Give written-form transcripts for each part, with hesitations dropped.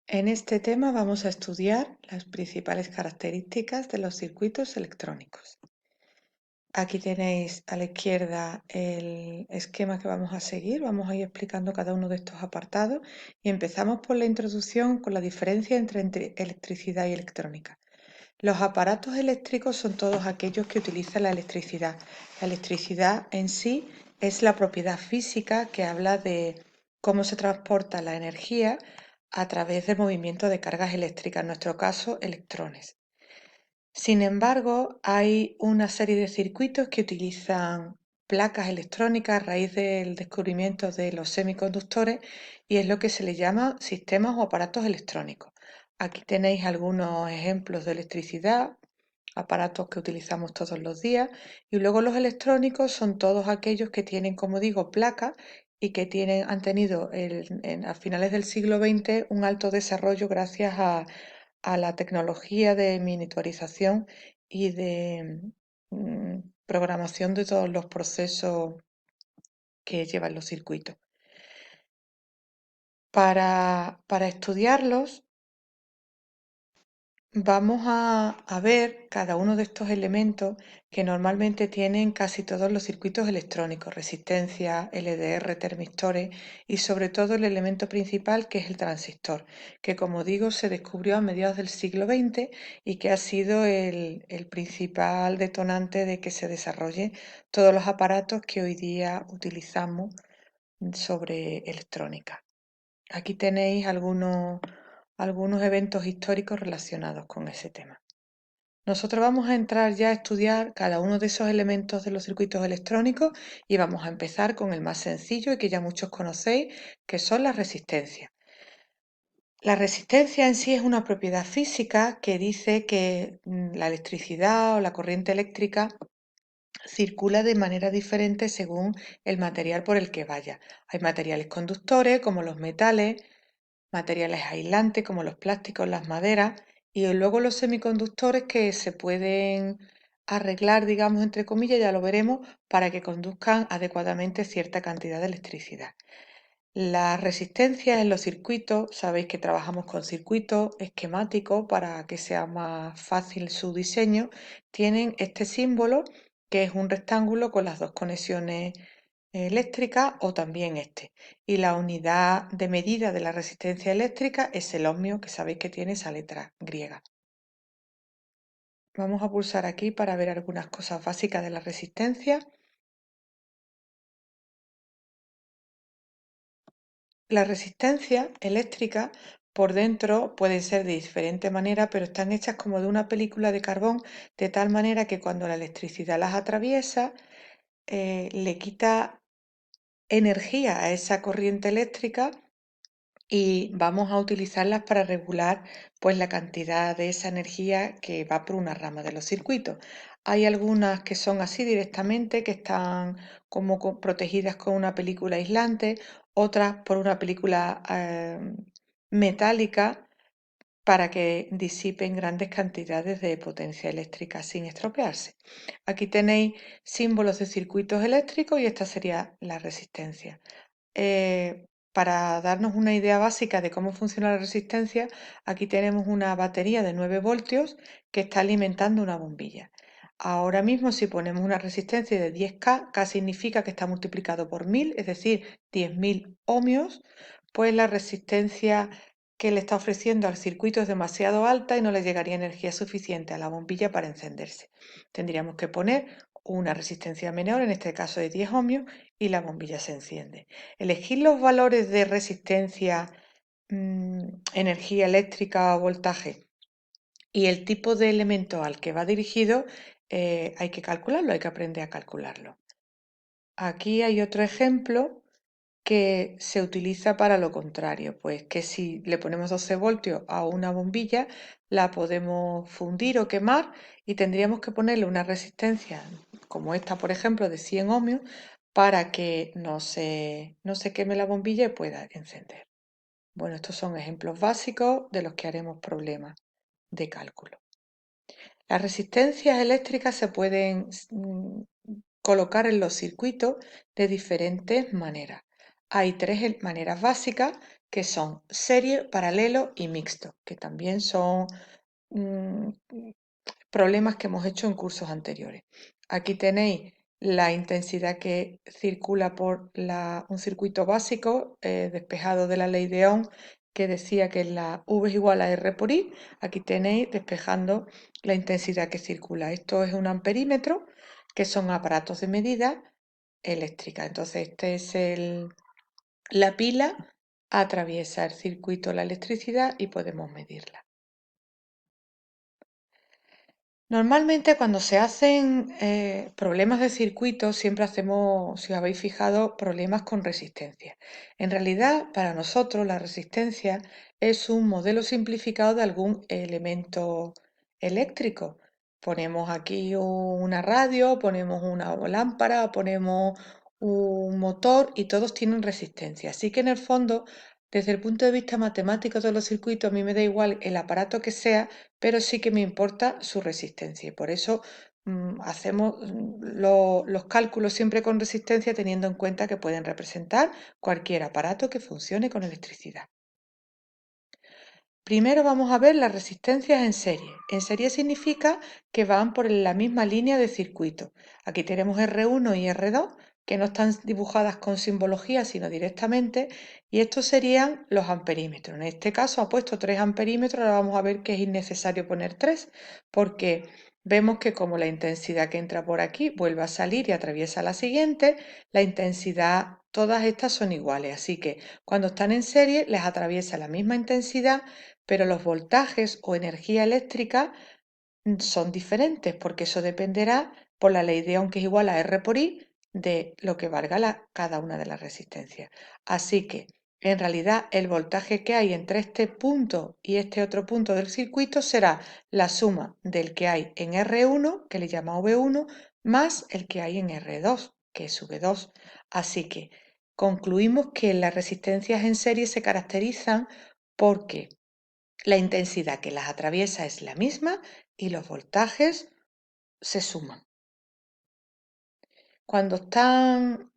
En este tema vamos a estudiar las principales características de los circuitos electrónicos. Aquí tenéis a la izquierda el esquema que vamos a seguir. Vamos a ir explicando cada uno de estos apartados y empezamos por la introducción con la diferencia entre electricidad y electrónica. Los aparatos eléctricos son todos aquellos que utilizan la electricidad. La electricidad en sí es la propiedad física que habla de cómo se transporta la energía a través del movimiento de cargas eléctricas, en nuestro caso, electrones. Sin embargo, hay una serie de circuitos que utilizan placas electrónicas a raíz del descubrimiento de los semiconductores y es lo que se le llama sistemas o aparatos electrónicos. Aquí tenéis algunos ejemplos de electricidad, aparatos que utilizamos todos los días, y luego los electrónicos son todos aquellos que tienen, como digo, placas y que han tenido a finales del siglo XX un alto desarrollo gracias a la tecnología de miniaturización y de programación de todos los procesos que llevan los circuitos. Para estudiarlos, vamos a ver cada uno de estos elementos que normalmente tienen casi todos los circuitos electrónicos: resistencia, LDR, termistores y sobre todo el elemento principal, que es el transistor, que, como digo, se descubrió a mediados del siglo XX y que ha sido el principal detonante de que se desarrollen todos los aparatos que hoy día utilizamos sobre electrónica. Aquí tenéis algunos eventos históricos relacionados con ese tema. Nosotros vamos a entrar ya a estudiar cada uno de esos elementos de los circuitos electrónicos y vamos a empezar con el más sencillo y que ya muchos conocéis, que son las resistencias. La resistencia en sí es una propiedad física que dice que la electricidad o la corriente eléctrica circula de manera diferente según el material por el que vaya. Hay materiales conductores como los metales, materiales aislantes como los plásticos, las maderas, y luego los semiconductores que se pueden arreglar, digamos, entre comillas, ya lo veremos, para que conduzcan adecuadamente cierta cantidad de electricidad. Las resistencias en los circuitos, sabéis que trabajamos con circuitos esquemáticos para que sea más fácil su diseño, tienen este símbolo, que es un rectángulo con las dos conexiones eléctrica, o también este. Y la unidad de medida de la resistencia eléctrica es el ohmio, que sabéis que tiene esa letra griega. Vamos a pulsar aquí para ver algunas cosas básicas de la resistencia. La resistencia eléctrica por dentro pueden ser de diferente manera, pero están hechas como de una película de carbón, de tal manera que cuando la electricidad las atraviesa, le quita energía a esa corriente eléctrica y vamos a utilizarlas para regular, pues, la cantidad de esa energía que va por una rama de los circuitos. Hay algunas que son así directamente, que están como protegidas con una película aislante, otras por una película metálica para que disipen grandes cantidades de potencia eléctrica sin estropearse. Aquí tenéis símbolos de circuitos eléctricos y esta sería la resistencia. Para darnos una idea básica de cómo funciona la resistencia, aquí tenemos una batería de 9 voltios que está alimentando una bombilla. Ahora mismo, si ponemos una resistencia de 10K, K significa que está multiplicado por 1000, es decir, 10.000 ohmios, pues la resistencia que le está ofreciendo al circuito es demasiado alta y no le llegaría energía suficiente a la bombilla para encenderse. Tendríamos que poner una resistencia menor, en este caso de 10 ohmios, y la bombilla se enciende. Elegir los valores de resistencia, energía eléctrica o voltaje y el tipo de elemento al que va dirigido, hay que calcularlo, hay que aprender a calcularlo. Aquí hay otro ejemplo que se utiliza para lo contrario, pues que si le ponemos 12 voltios a una bombilla, la podemos fundir o quemar y tendríamos que ponerle una resistencia como esta, por ejemplo, de 100 ohmios para que no se queme la bombilla y pueda encender. Bueno, estos son ejemplos básicos de los que haremos problemas de cálculo. Las resistencias eléctricas se pueden colocar en los circuitos de diferentes maneras. Hay tres maneras básicas, que son serie, paralelo y mixto, que también son mm, problemas que hemos hecho en cursos anteriores. Aquí tenéis la intensidad que circula por un circuito básico despejado de la ley de Ohm, que decía que la V es igual a R por I. Aquí tenéis despejando la intensidad que circula. Esto es un amperímetro, que son aparatos de medida eléctrica. Entonces, la pila atraviesa el circuito la electricidad y podemos medirla. Normalmente cuando se hacen problemas de circuito siempre hacemos, si os habéis fijado, problemas con resistencia. En realidad, para nosotros la resistencia es un modelo simplificado de algún elemento eléctrico. Ponemos aquí una radio, ponemos una lámpara, ponemos un motor y todos tienen resistencia. Así que en el fondo, desde el punto de vista matemático de los circuitos, a mí me da igual el aparato que sea, pero sí que me importa su resistencia. Y por eso hacemos los cálculos siempre con resistencia, teniendo en cuenta que pueden representar cualquier aparato que funcione con electricidad. Primero vamos a ver las resistencias en serie. En serie significa que van por la misma línea de circuito. Aquí tenemos R1 y R2, que no están dibujadas con simbología, sino directamente, y estos serían los amperímetros. En este caso ha puesto 3 amperímetros, ahora vamos a ver que es innecesario poner 3, porque vemos que como la intensidad que entra por aquí vuelve a salir y atraviesa la siguiente, la intensidad, todas estas son iguales, así que cuando están en serie les atraviesa la misma intensidad, pero los voltajes o energía eléctrica son diferentes, porque eso dependerá por la ley de Ohm, que es igual a R por I, de lo que valga cada una de las resistencias. Así que, en realidad, el voltaje que hay entre este punto y este otro punto del circuito será la suma del que hay en R1, que le llama V1, más el que hay en R2, que es V2. Así que concluimos que las resistencias en serie se caracterizan porque la intensidad que las atraviesa es la misma y los voltajes se suman. Cuando están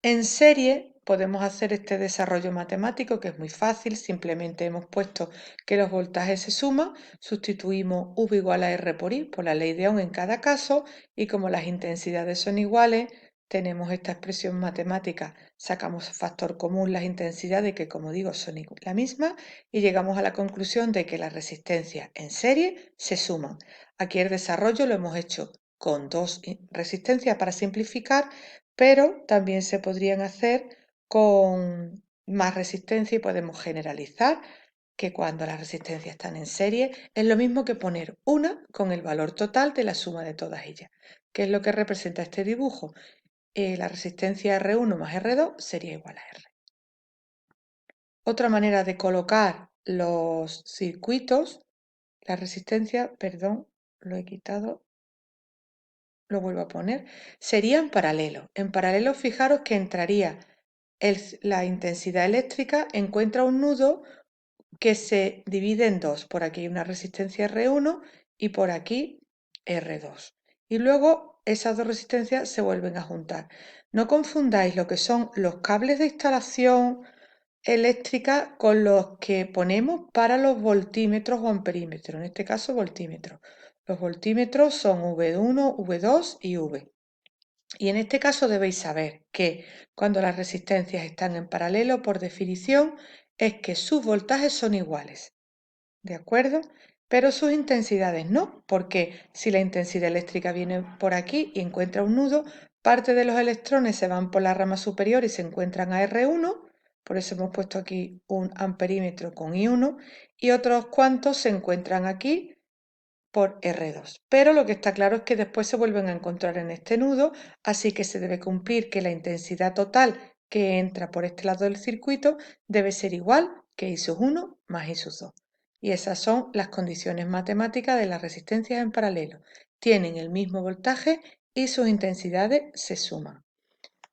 en serie podemos hacer este desarrollo matemático que es muy fácil, simplemente hemos puesto que los voltajes se suman, sustituimos V igual a R por I por la ley de Ohm en cada caso y como las intensidades son iguales, tenemos esta expresión matemática, sacamos factor común las intensidades que como digo son la misma y llegamos a la conclusión de que las resistencias en serie se suman. Aquí el desarrollo lo hemos hecho con 2 resistencias para simplificar, pero también se podrían hacer con más resistencia y podemos generalizar que cuando las resistencias están en serie es lo mismo que poner una con el valor total de la suma de todas ellas. ¿Qué es lo que representa este dibujo? La resistencia R1 más R2 sería igual a R. Otra manera de colocar los circuitos, la resistencia, perdón, lo he quitado, lo vuelvo a poner, sería en paralelo. En paralelo, fijaros que entraría la intensidad eléctrica, encuentra un nudo que se divide en dos. Por aquí hay una resistencia R1 y por aquí R2. Y luego esas dos resistencias se vuelven a juntar. No confundáis lo que son los cables de instalación eléctrica con los que ponemos para los voltímetros o amperímetros, en este caso voltímetros. Los voltímetros son V1, V2 y V. Y en este caso debéis saber que cuando las resistencias están en paralelo, por definición, es que sus voltajes son iguales, ¿de acuerdo? Pero sus intensidades no, porque si la intensidad eléctrica viene por aquí y encuentra un nudo, parte de los electrones se van por la rama superior y se encuentran a R1, por eso hemos puesto aquí un amperímetro con I1, y otros cuantos se encuentran aquí por R2. Pero lo que está claro es que después se vuelven a encontrar en este nudo, así que se debe cumplir que la intensidad total que entra por este lado del circuito debe ser igual que I sub 1 más I sub 2. Y esas son las condiciones matemáticas de las resistencias en paralelo. Tienen el mismo voltaje y sus intensidades se suman.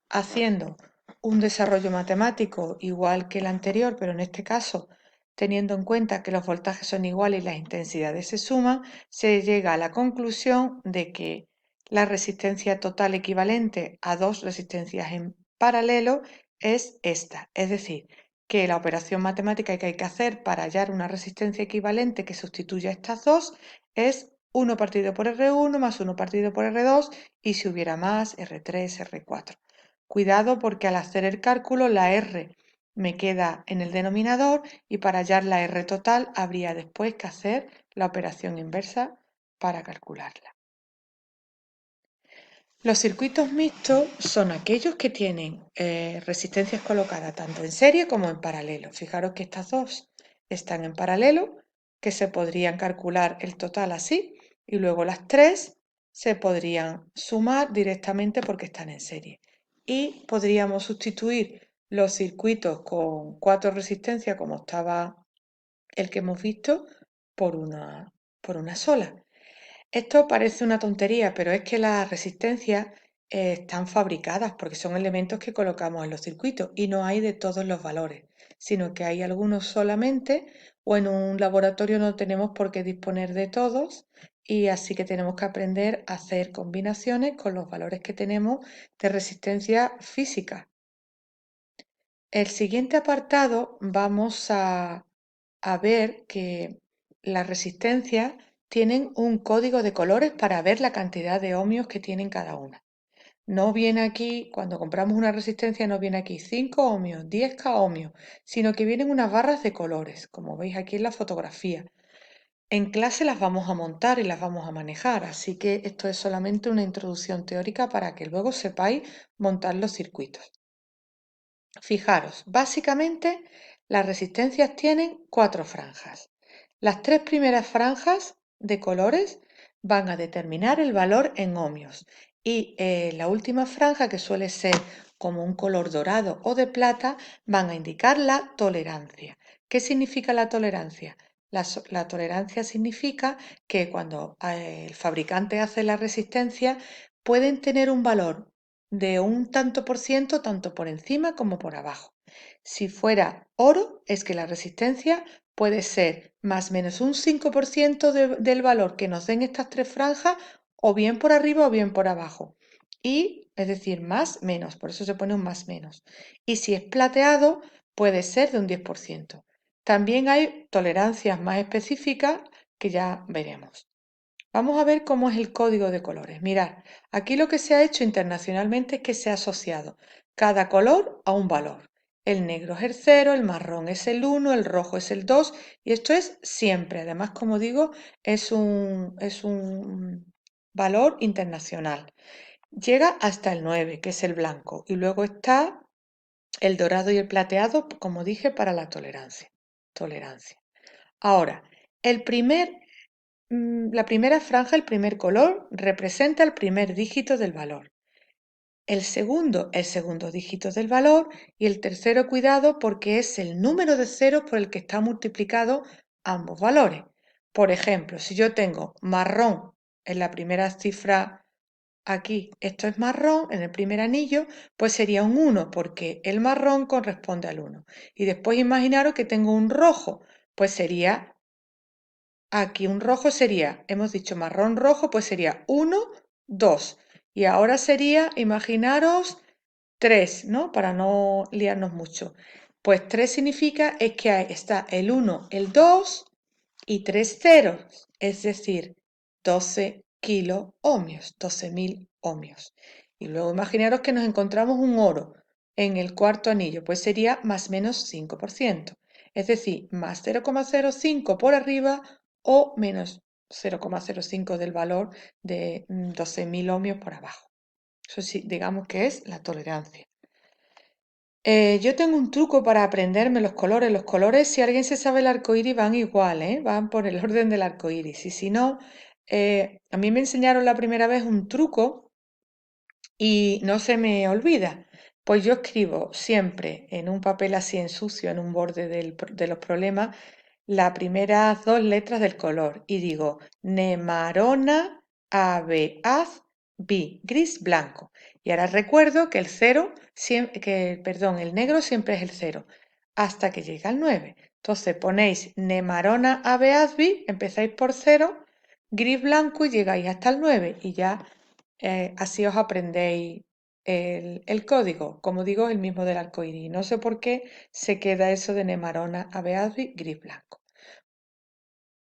Haciendo un desarrollo matemático igual que el anterior, pero en este caso teniendo en cuenta que los voltajes son iguales y las intensidades se suman, se llega a la conclusión de que la resistencia total equivalente a dos resistencias en paralelo es esta, es decir, que la operación matemática que hay que hacer para hallar una resistencia equivalente que sustituya a estas dos es 1 partido por R1 más 1 partido por R2 y si hubiera más, R3, R4. Cuidado porque al hacer el cálculo la R me queda en el denominador y para hallar la R total habría después que hacer la operación inversa para calcularla. Los circuitos mixtos son aquellos que tienen resistencias colocadas tanto en serie como en paralelo. Fijaros que estas dos están en paralelo, que se podrían calcular el total así, y luego las tres se podrían sumar directamente porque están en serie. Y podríamos sustituir los circuitos con 4 resistencias, como estaba el que hemos visto, por una sola. Esto parece una tontería, pero es que las resistencias están fabricadas porque son elementos que colocamos en los circuitos y no hay de todos los valores, sino que hay algunos solamente o en un laboratorio no tenemos por qué disponer de todos y así que tenemos que aprender a hacer combinaciones con los valores que tenemos de resistencia física. El siguiente apartado vamos a ver que las resistencias tienen un código de colores para ver la cantidad de ohmios que tienen cada una. No viene aquí, cuando compramos una resistencia, no viene aquí 5 ohmios, 10K ohmios, sino que vienen unas barras de colores, como veis aquí en la fotografía. En clase las vamos a montar y las vamos a manejar, así que esto es solamente una introducción teórica para que luego sepáis montar los circuitos. Fijaros, básicamente las resistencias tienen 4 franjas. Las 3 primeras franjas de colores van a determinar el valor en ohmios y la última franja, que suele ser como un color dorado o de plata, van a indicar la tolerancia. ¿Qué significa la tolerancia? La tolerancia significa que cuando el fabricante hace la resistencia pueden tener un valor de un tanto por ciento, tanto por encima como por abajo. Si fuera oro, es que la resistencia puede ser más o menos un 5% del valor que nos den estas 3 franjas, o bien por arriba o bien por abajo. Y, es decir, más, menos, por eso se pone un más menos. Y si es plateado, puede ser de un 10%. También hay tolerancias más específicas que ya veremos. Vamos a ver cómo es el código de colores. Mirad, aquí lo que se ha hecho internacionalmente es que se ha asociado cada color a un valor. El negro es el 0, el marrón es el 1, el rojo es el 2 y esto es siempre. Además, como digo, es un valor internacional. Llega hasta el 9, que es el blanco, y luego está el dorado y el plateado, como dije, para la tolerancia. Ahora, la primera franja, el primer color, representa el primer dígito del valor. El segundo dígito del valor y el tercero, cuidado, porque es el número de ceros por el que está multiplicado ambos valores. Por ejemplo, si yo tengo marrón en la primera cifra aquí, esto es marrón en el primer anillo, pues sería un 1 porque el marrón corresponde al 1. Y después imaginaros que tengo un rojo, pues sería aquí un rojo sería, hemos dicho marrón rojo, pues sería 1, 2. Y ahora sería, imaginaros, 3, ¿no? Para no liarnos mucho. Pues 3 significa es que está el 1, el 2 y 3 ceros, es decir, 12 kilo ohmios, 12.000 ohmios. Y luego imaginaros que nos encontramos un oro en el cuarto anillo, pues sería más o menos 5%. Es decir, más 0,05 por arriba o menos 0,05 del valor de 12.000 ohmios por abajo. Eso sí, digamos que es la tolerancia. Yo tengo un truco para aprenderme los colores. Los colores, si alguien se sabe el arco iris, van igual, ¿eh? Van por el orden del arco iris. Y si no, a mí me enseñaron la primera vez un truco y no se me olvida. Pues yo escribo siempre en un papel así en sucio, en un borde de los problemas, las primeras 2 letras del color y digo nemarona, aveaz, gris, blanco. Y ahora recuerdo que el negro siempre es el 0 hasta que llega al 9. Entonces ponéis nemarona, aveaz, empezáis por 0, gris, blanco y llegáis hasta el 9 y ya así os aprendéis El código, como digo, es el mismo del arcoíris. No sé por qué se queda eso de Nemarona abeadui gris blanco.